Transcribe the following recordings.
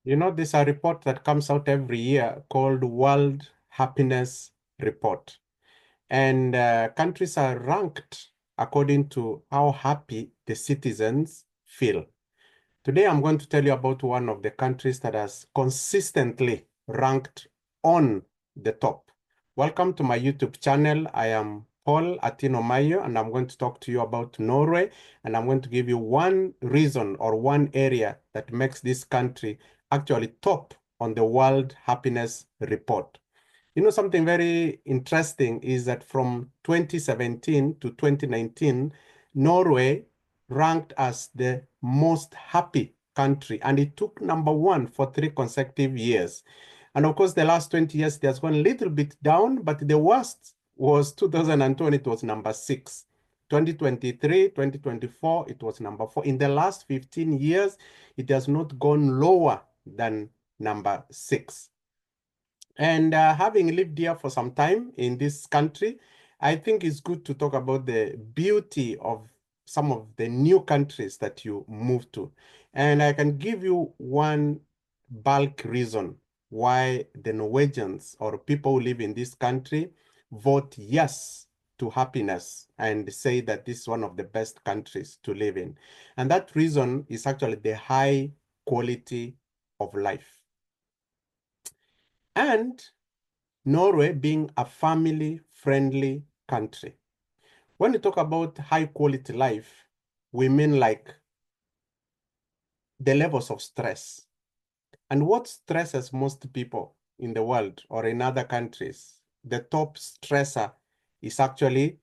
You know, there's a report that comes out every year called World Happiness Report. And countries are ranked according to how happy the citizens feel. Today, I'm going to tell you about one of the countries that has consistently ranked on the top. Welcome to my YouTube channel. I am Paul Atino Mayo, and I'm going to talk to you about Norway. And I'm going to give you one reason or one area that makes this country actually top on the World Happiness Report. You know, something very interesting is that from 2017 to 2019, Norway ranked as the most happy country, and it took number one for 3 consecutive years. And of course, the last 20 years, it has gone a little bit down, but the worst was 2020, it was number six. 2023, 2024, it was number four. In the last 15 years, it has not gone lower than number six. And having lived here for some time in this country, I think it's good to talk about the beauty of some of the new countries that you move to. And I can give you one bulk reason why the Norwegians or people who live in this country vote yes to happiness and say that this is one of the best countries to live in. And that reason is actually the high quality of life. And Norway being a family-friendly country. When we talk about high quality life, we mean like the levels of stress. And what stresses most people in the world or in other countries? The top stressor is actually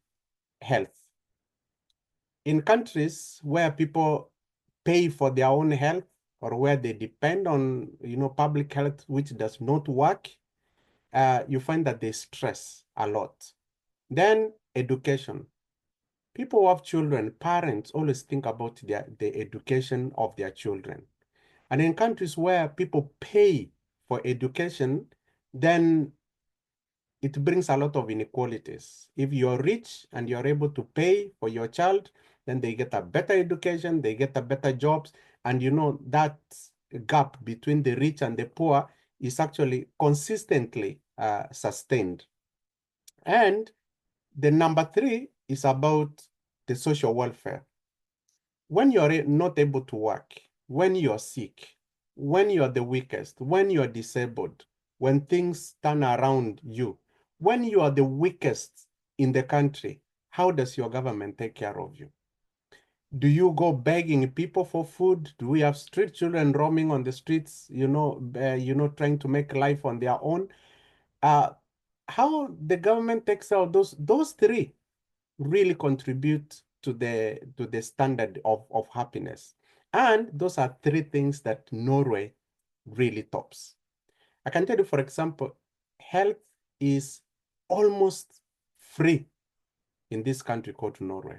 health. In countries where people pay for their own health or where they depend on, public health, which does not work, you find that they stress a lot. Then education. People who have children, parents always think about the education of their children. And in countries where people pay for education, then it brings a lot of inequalities. If you're rich and you're able to pay for your child, then they get a better education, they get a better jobs, and that gap between the rich and the poor is actually consistently sustained. And the number three is about the social welfare. When you're not able to work, when you're sick, when you're the weakest, when you're disabled, when things turn around you, when you are the weakest in the country, how does your government take care of you? Do you go begging people for food? Do we have street children roaming on the streets, trying to make life on their own? Uh, how the government takes out those three really contribute to the standard of happiness. And those are three things that Norway really tops. I can tell you, for example, health is almost free in this country called Norway.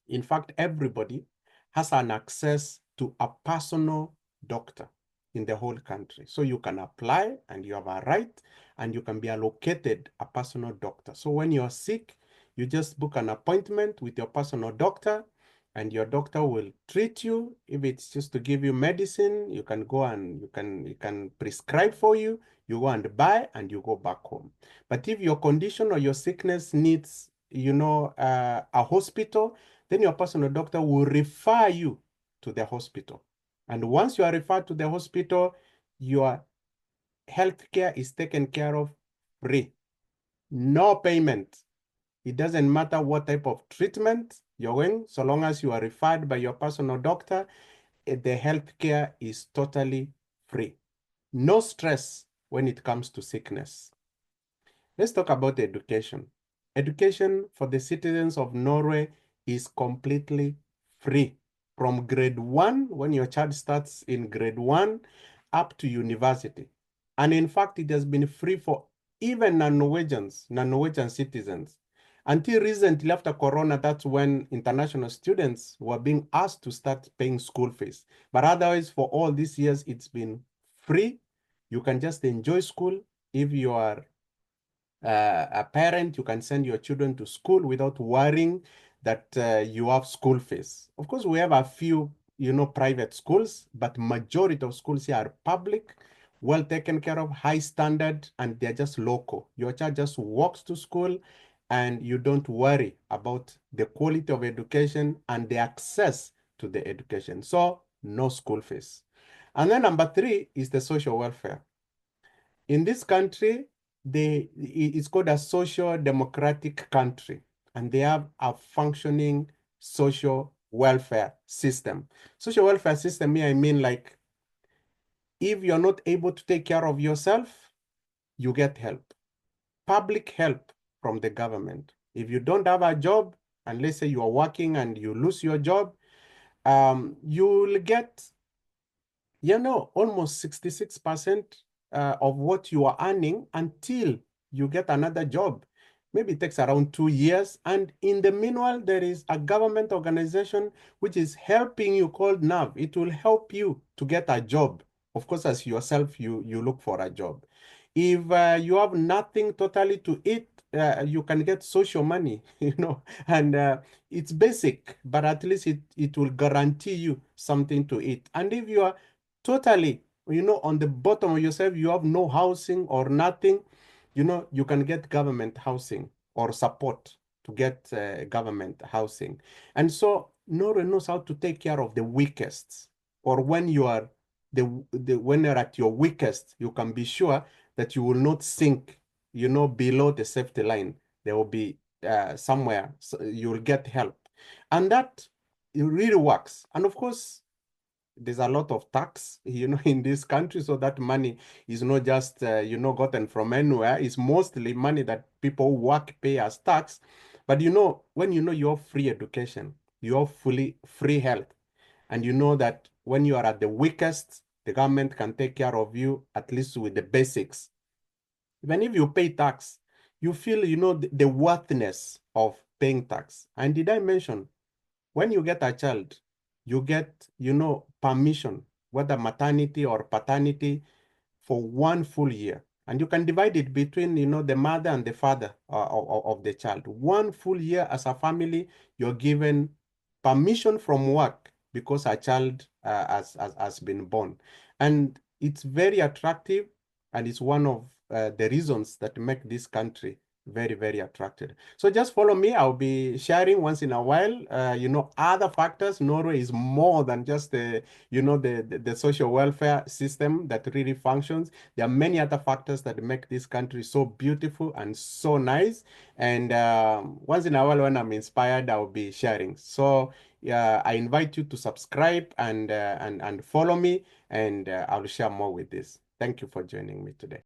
In fact, everybody has an access to a personal doctor in the whole country. So you can apply and you have a right and you can be allocated a personal doctor. So when you're sick, you just book an appointment with your personal doctor and your doctor will treat you. If it's just to give you medicine, you can go and you can prescribe for you, you go and buy and you go back home. But if your condition or your sickness needs, a hospital, then your personal doctor will refer you to the hospital. And once you are referred to the hospital, your health care is taken care of free. No payment. It doesn't matter what type of treatment you're going, so long as you are referred by your personal doctor, the health care is totally free. No stress when it comes to sickness. Let's talk about education. Education for the citizens of Norway is completely free from grade one, when your child starts in grade one, up to university. And in fact, it has been free for even non-Norwegians, non-Norwegian citizens. Until recently, after Corona, that's when international students were being asked to start paying school fees. But otherwise, for all these years, it's been free. You can just enjoy school. If you are a parent, you can send your children to school without worrying that you have school fees. Of course, we have a few private schools, but majority of schools here are public, well taken care of, high standard, and they're just local. Your child just walks to school and you don't worry about the quality of education and the access to the education. So no school fees. And then number three is the social welfare. In this country, it's called a social democratic country, and they have a functioning social welfare system. Social welfare system here, I mean like if you're not able to take care of yourself, you get help, public help from the government. If you don't have a job, and let's say you are working and you lose your job, you'll get almost 66% of what you are earning until you get another job. Maybe it takes around 2 years. And in the meanwhile, there is a government organization which is helping you called NAV. It will help you to get a job. Of course, as yourself, you look for a job. If you have nothing totally to eat, you can get social money, and it's basic, but at least it will guarantee you something to eat. And if you are totally, on the bottom of yourself, you have no housing or nothing, you can get government housing or support to get government housing. And so Norway knows how to take care of the weakest, or when you are when you're at your weakest, you can be sure that you will not sink, below the safety line. There will be somewhere, so you will get help. And that it really works. And of course, there's a lot of tax, in this country. So that money is not just, gotten from anywhere. It's mostly money that people who work pay as tax. But when you have free education, you have fully free health, and you know that when you are at the weakest, the government can take care of you, at least with the basics. Even if you pay tax, you feel, the worthiness of paying tax. And did I mention, when you get a child, you get, permission, whether maternity or paternity, for 1 full year. And you can divide it between, the mother and the father of the child. 1 full year as a family, you're given permission from work because a child has been born. And it's very attractive, and it's one of the reasons that make this country very, very attractive. So just follow me. I'll be sharing once in a while, other factors. Norway is more than just the social welfare system that really functions. There are many other factors that make this country so beautiful and so nice. And once in a while, when I'm inspired, I'll be sharing. So I invite you to subscribe and follow me, and I'll share more with this. Thank you for joining me today.